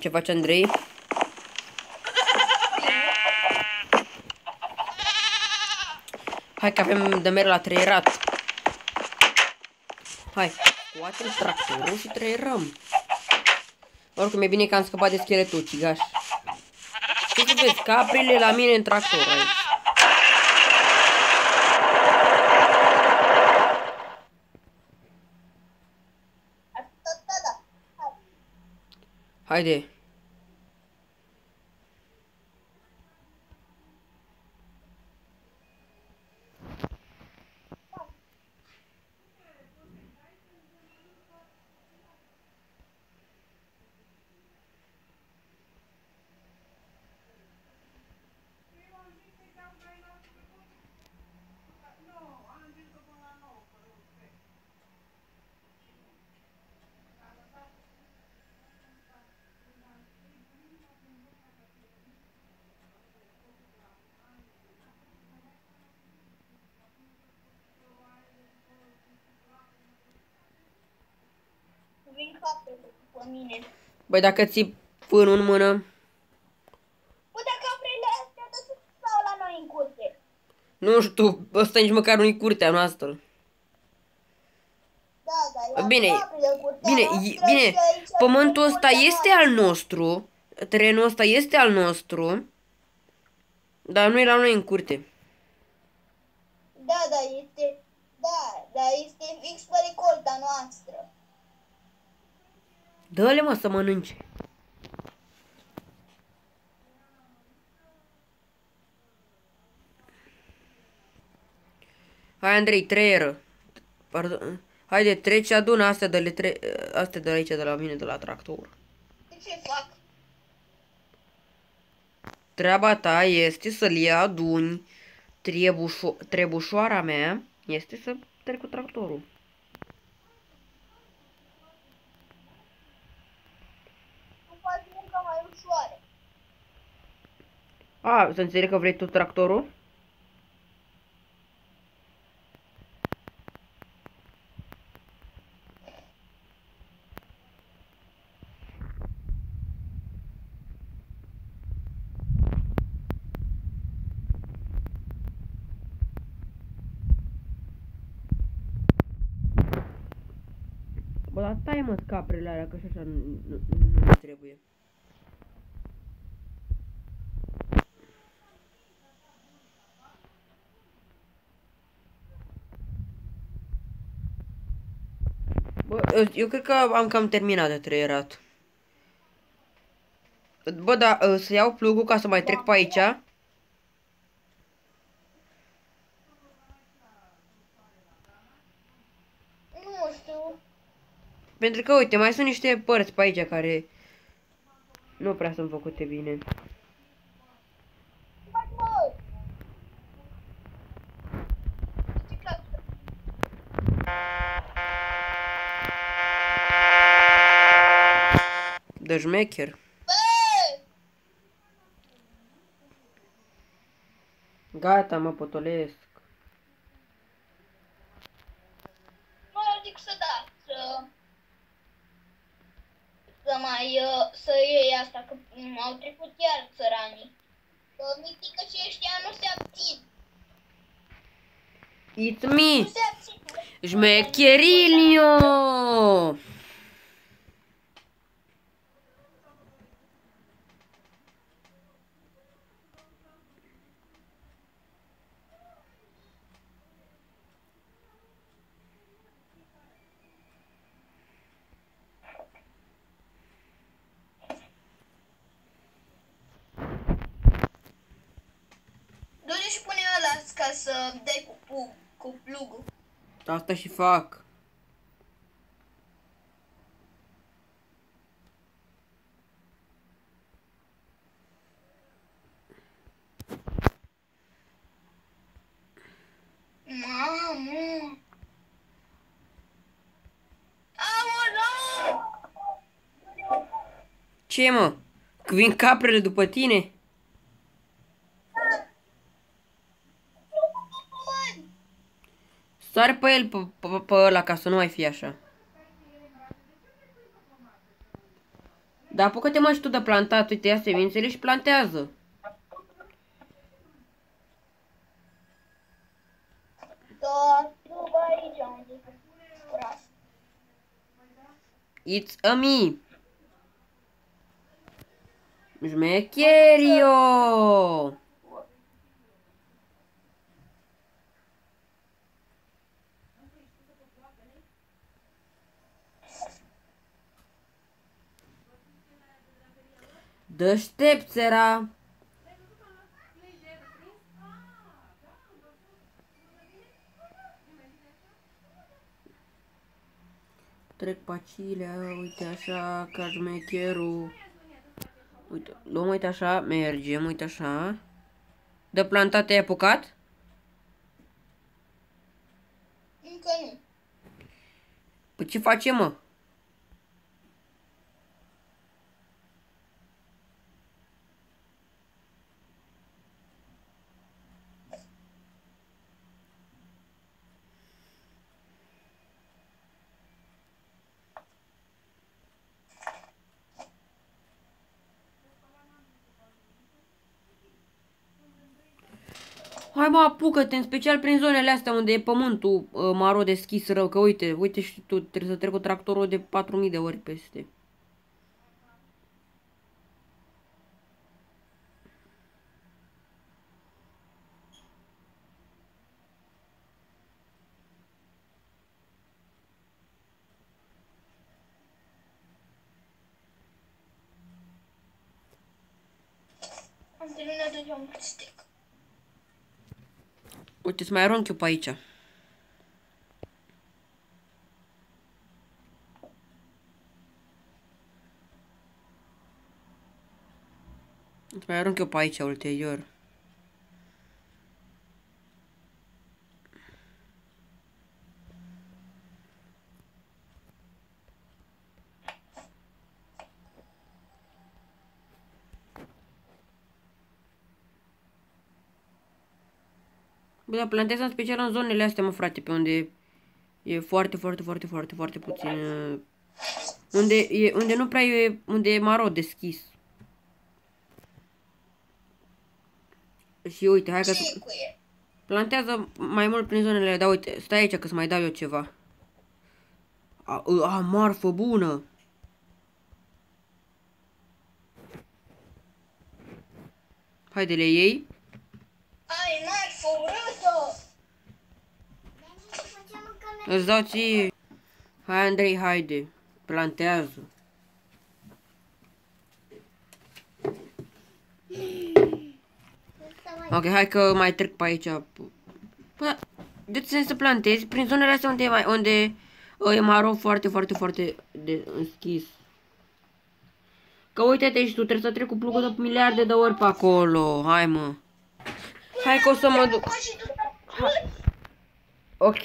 Ce face Andrei? Hai că avem de mers la treierat. Hai, scoatem tractorul și treierăm. Oricum e bine că am scăpat de scheletul ucigaș. Ce să vezi, caprile la mine în tractor aici. Haide. Vin capele după mine. Băi, dacă ții pânul în mână. Bă, dar caprele astea de să stau la noi în curte. Nu știu, ăsta nici măcar nu-i curtea noastră. Da, da, Bine, capele în curtea bine, noastră bine, și aici pământul în ăsta curtea este noastră. al nostru. Terenul ăsta este al nostru. Dar nu e la noi în curte. Da, da, este... Da, da, este fix pe recolta noastră. Dă-le, mă, să mănânce. Hai, Andrei, treieră. Pardon. Haide, treci, adună astea astea de aici, de la mine, de la tractor. De ce fac? Treaba ta este să-l ia, aduni. Trebușoara mea este să trec cu tractorul. Nu faci munca mai ușoară. A, să înțeleg că vrei tu tractorul? Bă, dar stai, mă, caprele alea, că și așa nu trebuie. Bă, eu cred că am cam terminat de treierat. Bă, da, să iau plugul ca să mai trec pe aici. Nu știu. Pentru că, uite, mai sunt niște părți pe aici care nu prea sunt făcute bine. Faci, mă! Bicicletă. De șmecher. Bă! Gata, mă potolesc. Mă zic să da, să iei asta, că au trecut iar țăranii. Că mitică și ăștia nu se abțin. It's Nu me, se abțin. șmecherilio! Du-te și pune ăla ca să dai cu plugul. Asta și fac. Mamă! Aoleu! Ce, mă? Că vin caprele după tine? Sar pe el, pe ăla, ca să nu mai fie așa. Dar apucă-te mă și tu de plantat, uite, ia semințele și plantează. Da, tu aici unde e curat. It's a me. Șmecherio! Deștepțera! Trec pacilea, uite așa, ca șmecherul. Uite, luăm, uite așa, mergem, uite așa. De plantat ai apucat? Încă nu. Păi ce facem, mă? Hai mă, apucă-te, în special prin zonele astea unde e pământul maro deschis rău, că uite, uite și tu, trebuie să trec cu tractorul de 4000 de ori peste. Am terminat deja un stick. Uite, îți mai arunc eu pe aici. Îți mai arunc eu pe aici ulterior. Bă, dar plantez în special în zonele astea, mă, frate, pe unde e foarte puțin. Unde nu prea e, unde e maro deschis. Și uite, hai că plantează mai mult prin zonele, dar uite, stai aici că să mai dau eu ceva. Marfă bună! Haide, le iei. Ai marfă urâtă! Îți dau ție. Hai, Andrei, haide. Plantează. Ok, hai că mai trec pe aici. Bă, de ce să plantezi prin zonele astea unde e maro foarte deschis. Că uite-te și tu, trebuie să trec cu plugul de miliarde de ori pe acolo. Hai, mă. Hai că o să mă duc. Ok.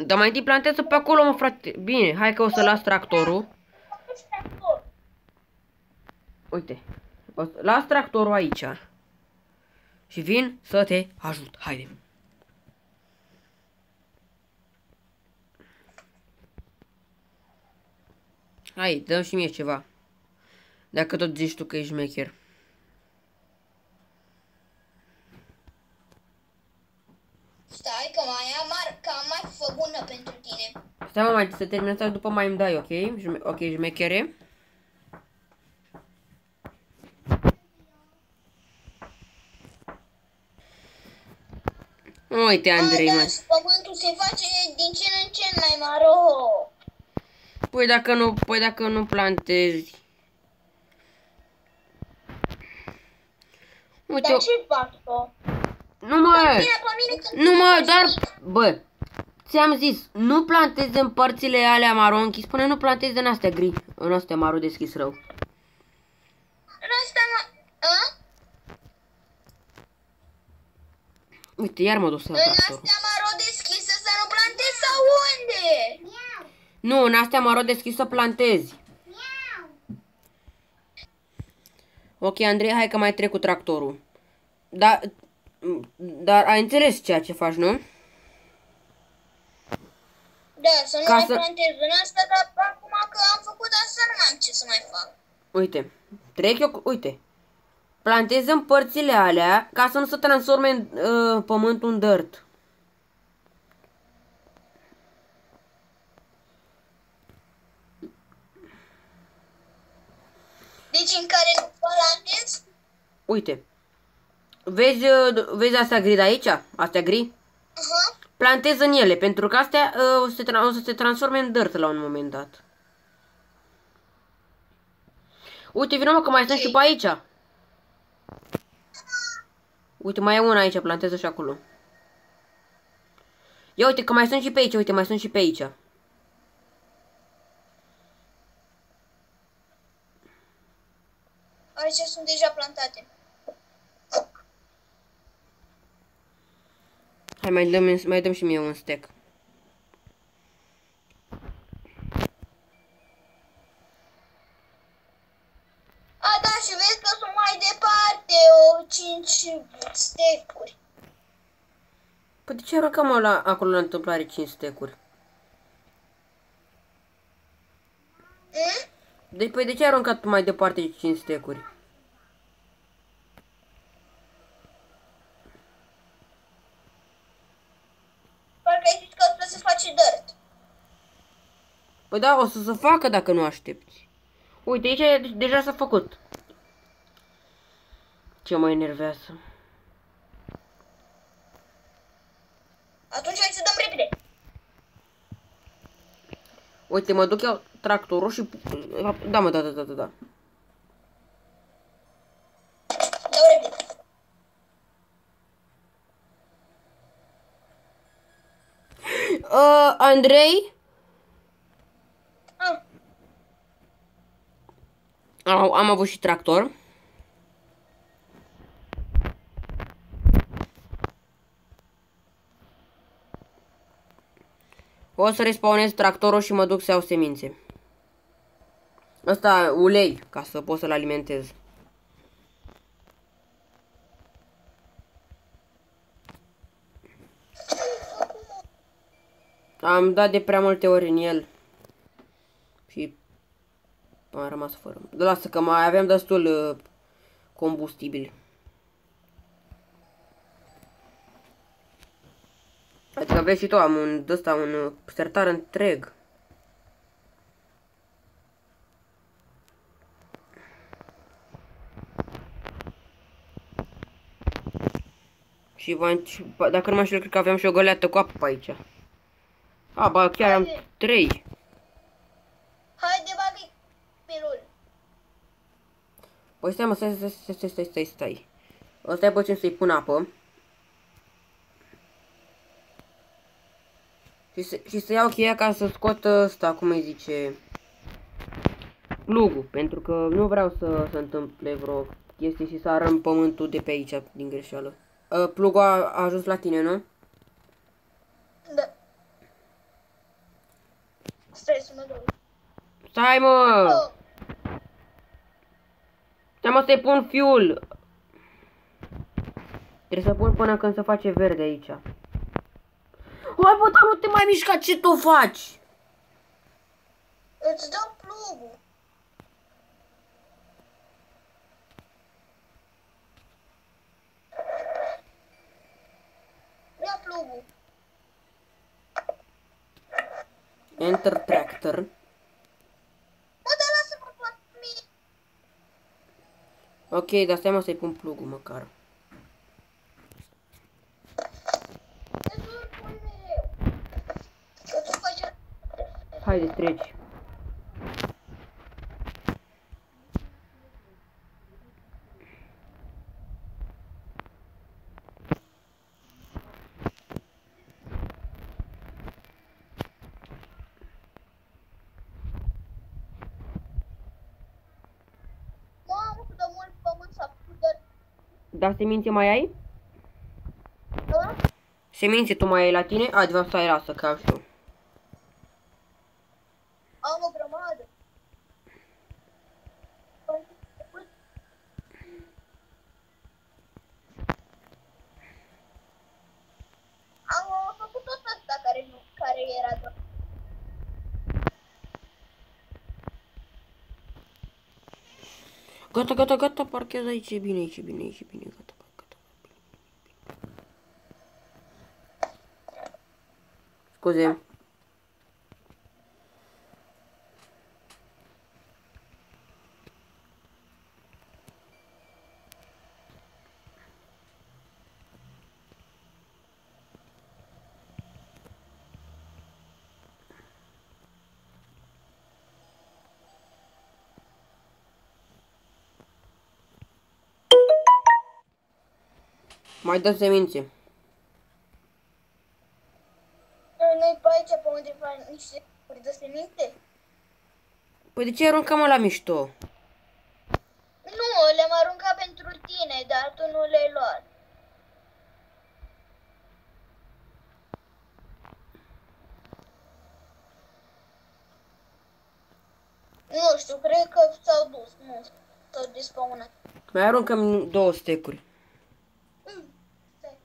Dar mai întâi plantează pe acolo, mă, frate. Bine, hai că o să las tractorul. Uite. O să las tractorul aici. Și vin să te ajut. Haide. Hai, dă și mie ceva. Dacă tot zici tu că ești șmecher. Stai că mai am marfă bună pentru tine. Stai, mă, mai să terminăm asta și după mai îmi dai, ok? Ok, șmechere. Uite, Andrei, mă. Pământul se face din ce în ce mai maro. Păi dacă nu plantezi. Uite, Dar ce fac eu? Nu mă, dar, bă, ți-am zis, nu plantezi în părțile alea maro închis, până nu plantezi în astea gri, în astea maro deschis rău. În asta Uite, iar mă duc să în astea maro deschisă să nu plantezi sau unde? Nu, în astea maro deschis să plantezi. Ok, Andrei, hai că mai trec cu tractorul. Dar ai înțeles ceea ce faci, nu? Da, să nu Ca mai să... plantez în asta, dar acum că am făcut asta nu mai am ce să mai fac. Uite, trec eu, uite. Plantez în părțile alea ca să nu se transforme în pământul în dirt. Deci în care nu plantez? Uite. Vezi astea gri de aici? Astea gri? Plantez în ele, pentru că astea o să se transforme în dirt la un moment dat. Uite, vină mă că mai sunt și pe aici. Uite, mai e una aici, plantez și acolo. Ia uite că mai sunt și pe aici, uite, mai sunt și pe aici. Aici sunt deja plantate. Hai, mai dăm și mie un stack. A, da, și vezi că sunt mai departe, 5 stecuri. Păi de ce aruncăm acolo la întâmplare 5 stack-uri? Păi de ce ai aruncat mai departe 5 stack-uri? Parcă ai zis că o să se face dirt. Păi da, o să se facă dacă nu aștepți. Uite, aici deja s-a făcut. Ce mă enervează. Atunci hai să dăm repede. Uite, mă duc eu tractorul și... Da, mă, da. Dau repede. Andrei? Am avut și tractor. O să respawnez tractorul și mă duc să iau semințe. Asta ulei, ca să pot să-l alimentez. Am dat de prea multe ori în el. Și am rămas fără. Da, lasă că mai aveam destul combustibil. Adică vezi și tu, am un sertar întreg. Și dacă nu mă înșel, cred că aveam și o găleată cu apă pe aici. A, ba, chiar am 3. Haide, babi, pilul. Păi stai, mă, stai. Stai puțin să-i pun apă. Și să iau cheia ca să scot ăsta, cum îi zice, plugul, pentru că nu vreau să se întâmple vreo chestie și să arăm pământul de pe aici din greșeală. Plugul a ajuns la tine, nu? Da. Stai să mă dau. Stai, mă! Stai, mă, să-i pun fuel. Trebuie să pun până când se face verde aici. Hai, bă, dar nu te mai mișca, ce tu faci? Îți dau plugul. Ia plugul. Enter tractor. Mă, dar lasă-mă pe mine. Ok, dar stai, mă, să-i pun plugul măcar. Îți pun mereu. Că tu faci... Haide, treci. Mamă, cât de mult pământ s-a putut. Dar semințe mai ai? Da? Semințe tu mai ai la tine? Adevărat, stai, lasă, că am și eu. Am o grămadă. Am făcut tot asta care era doar. Gata, gata, gata, parchează aici, e bine, aici, e bine, aici, e bine, gata, gata. Scuze. Mai dă semințe. Noi pe aici, pe undeva, niște uri de semințe? Păi de ce aruncăm la mișto? Nu, le-am aruncat pentru tine, dar tu nu le-ai luat. Nu știu, cred că s-au dus, nu, s-au despawnat. Mai aruncăm 2 stecuri. Stai.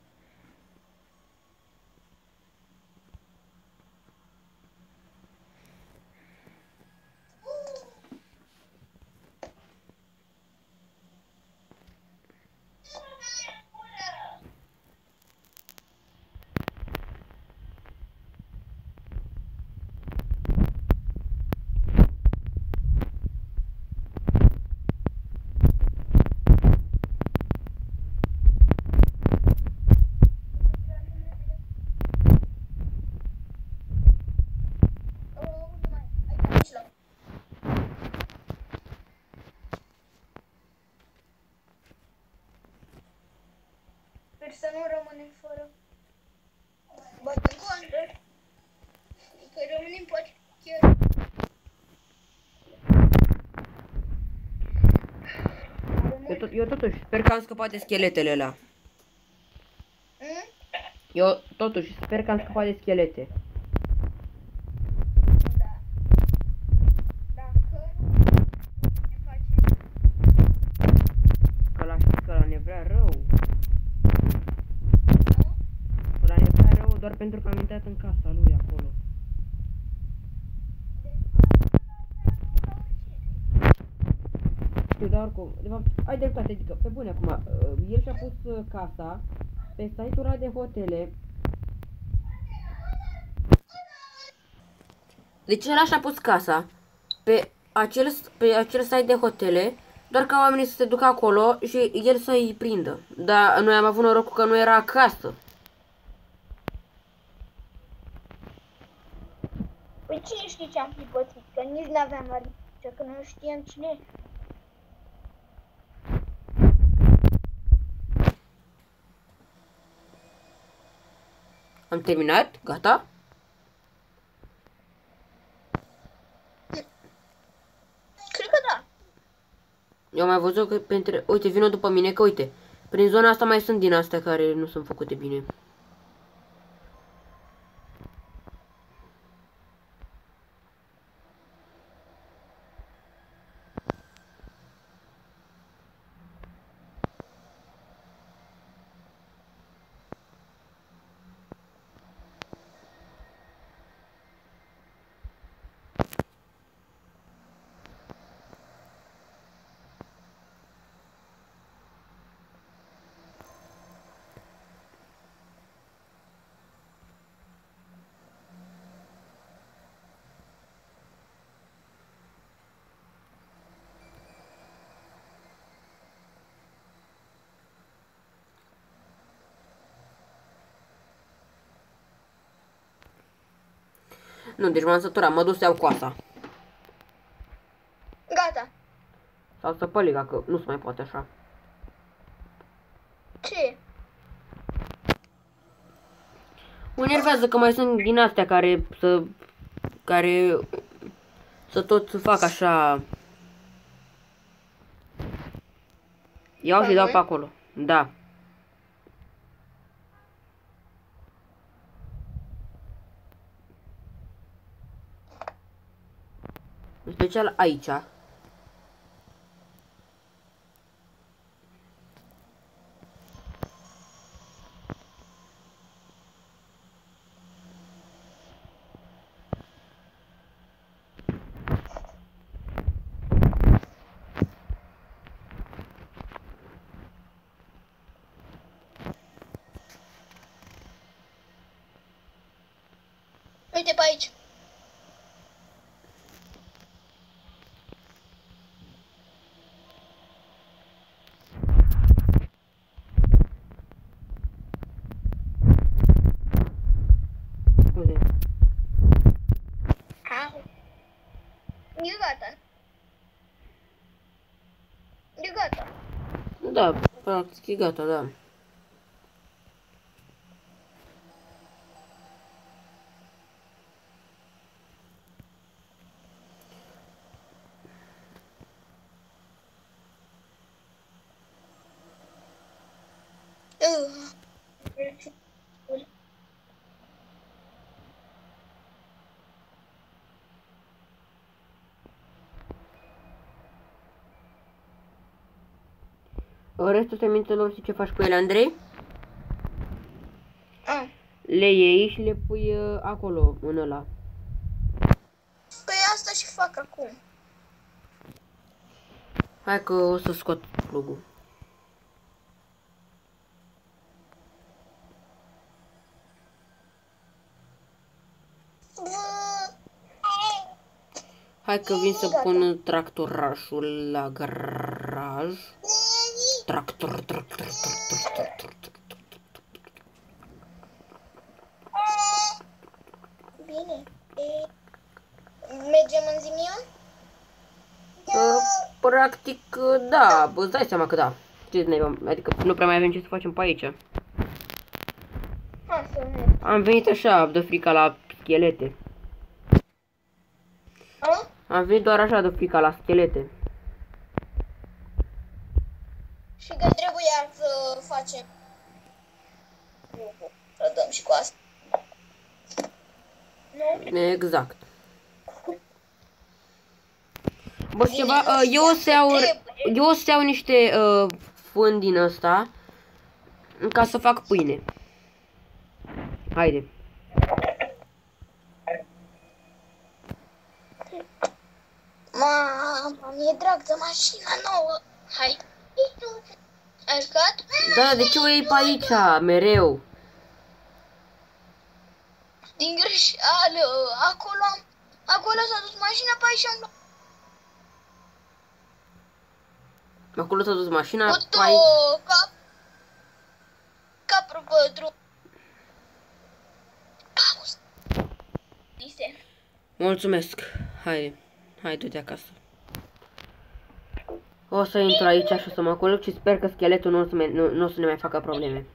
Sper să nu rămânem fără. Bătă contă. Că rămânem poate chiar. Eu totuși sper că am scăpat de scheletele alea. Eu totuși sper că am scăpat de schelete. Da. Dacă ne facem. Că la ne vrea rău. Că la ne vrea rău doar pentru că am intrat în casa lui acolo. Știu, dar oricum, de fapt, ai dreptate, adică, pe bune acum, el și-a pus casa pe site-ul ăla de hotele. Deci ăla și-a pus casa pe acel site de hotele, doar ca oamenii să se ducă acolo și el să-i prindă. Dar noi am avut norocul că nu era acasă. Păi cine știe ce am fi pățit? Că nici n-aveam ariță, că nu știam cine e. Am terminat? Gata? Cred că da. Eu am mai văzut că pentru... Uite, vină după mine, că uite, prin zona asta mai sunt din astea care nu sunt făcute bine. Nu, deci m-am săturat, mă duc să iau coasa. Gata. Sau să păliga, că nu se mai poate așa. Ce? Mă enervează că mai sunt din astea care să tot fac așa. Iau și dau pe acolo. Da. În special aici. Uite pe aici. Uite. Au. E gata. E gata. Da, practic e gata, da. Restul semințelor, știi ce faci cu ele, Andrei? Le iei și le pui acolo, în ăla. Păi asta și fac acum. Hai că o să scot plugul. Hai că vin să pun tractorașul la garaj. Tractor. Bine. Mergem în Zimion? Practic, da, îți dai seama că da. Adică nu prea mai avem ce să facem pe aici. Hai să mergem. Am venit așa, de frica la schelete. Am venit doar așa de frica la schelete. Și că trebuia să facem. Să dăm și cu asta. Nu? Exact. Bă, ceva, eu o să iau niște fân din ăsta ca să fac pâine. Haide. Mama, mi-e drag de mașina nouă. Hai. Ai jucat? Da, de ce o iei pe aici, mereu? Din greșeală. Acolo s-a dus mașina, pe aici am luat. Acolo s-a dus mașina, Cu pe aici. Capru pe drum. Auzi. Mulțumesc. Hai du-te acasă. O să intru aici și o să mă culc și sper că scheletul nu o să ne mai facă probleme.